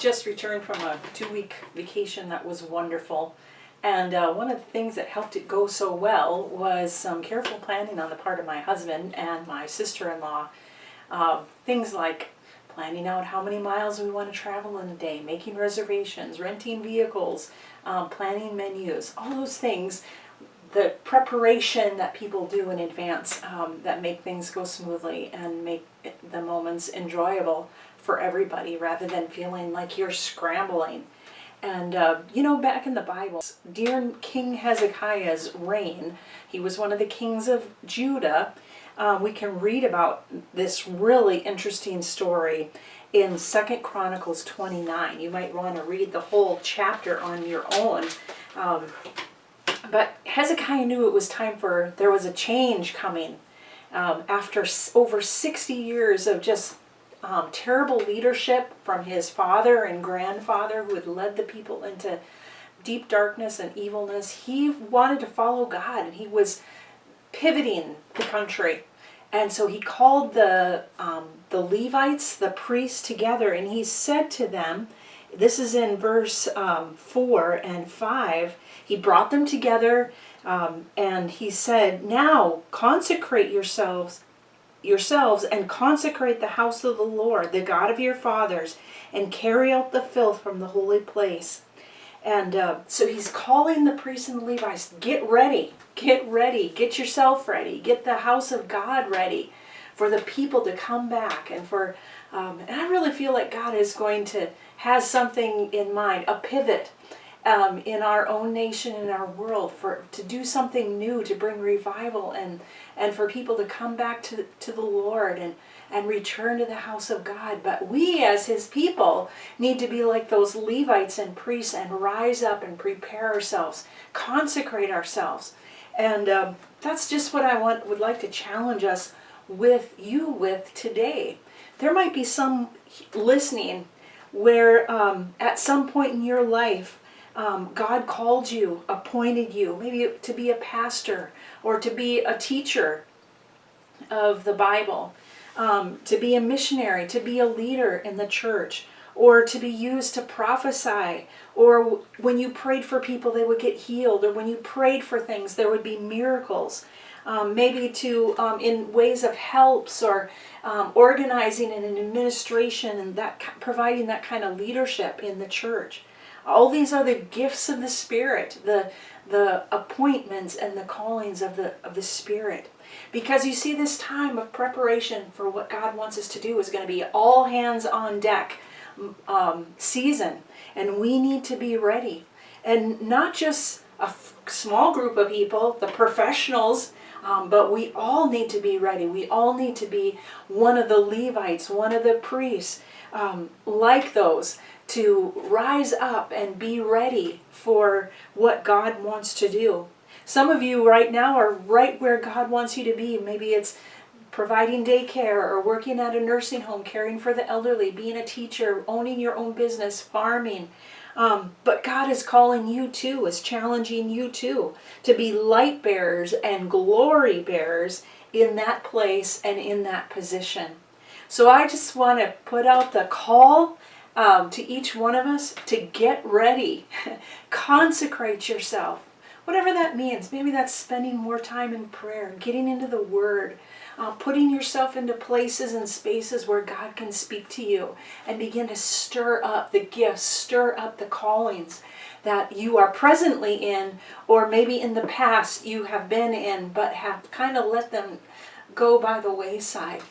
just returned from a 2-week vacation that was wonderful. And one of the things that helped it go so well was some careful planning on the part of my husband and my sister-in-law. Things like planning out how many miles we want to travel in a day, making reservations, renting vehicles, planning menus, all those things. The preparation that people do in advance that make things go smoothly and make the moments enjoyable for everybody rather than feeling like you're scrambling. And back in the Bible, during King Hezekiah's reign, he was one of the kings of Judah. We can read about this really interesting story in 2 Chronicles 29. You might want to read the whole chapter on your own. But Hezekiah knew it was time there was a change coming after over 60 years of just terrible leadership from his father and grandfather who had led the people into deep darkness and evilness. He wanted to follow God, and he was pivoting the country. And so he called the Levites, the priests, together, and he said to them, this is in verse 4 and 5, he brought them together and he said, now consecrate yourselves and consecrate the house of the Lord, the God of your fathers, and carry out the filth from the holy place. And so he's calling the priests and the Levites, get ready, get yourself ready, get the house of God ready for the people to come back. And and I really feel like God is going to has something in mind, a pivot in our own nation, in our world, to do something new, to bring revival and for people to come back to the Lord and return to the house of God. But we as his people need to be like those Levites and priests and rise up and prepare ourselves, consecrate ourselves. And that's just what I would like to challenge us with today. There might be some listening where at some point in your life, God called you, appointed you, maybe to be a pastor or to be a teacher of the Bible, to be a missionary, to be a leader in the church, or to be used to prophesy, or when you prayed for people they would get healed, or when you prayed for things there would be miracles. Maybe in ways of helps or organizing in an administration and providing that kind of leadership in the church. All these are the gifts of the Spirit, the appointments and the callings of the Spirit. Because you see, this time of preparation for what God wants us to do is going to be all hands on deck season, and we need to be ready. And not just a small group of people, the professionals, but we all need to be ready. We all need to be one of the Levites, one of the priests, like those, to rise up and be ready for what God wants to do. Some of you right now are right where God wants you to be. Maybe it's providing daycare or working at a nursing home, caring for the elderly, being a teacher, owning your own business, farming. But God is calling you too, is challenging you too, to be light bearers and glory bearers in that place and in that position. So I just want to put out the call to each one of us to get ready. Consecrate yourself. Whatever that means. Maybe that's spending more time in prayer, getting into the Word, putting yourself into places and spaces where God can speak to you and begin to stir up the gifts, stir up the callings that you are presently in, or maybe in the past you have been in but have kind of let them go by the wayside.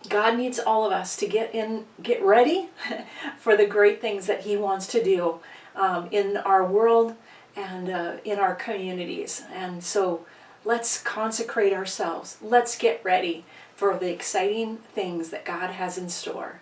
God needs all of us to get ready for the great things that He wants to do in our world and in our communities. And so let's consecrate ourselves. Let's get ready for the exciting things that God has in store.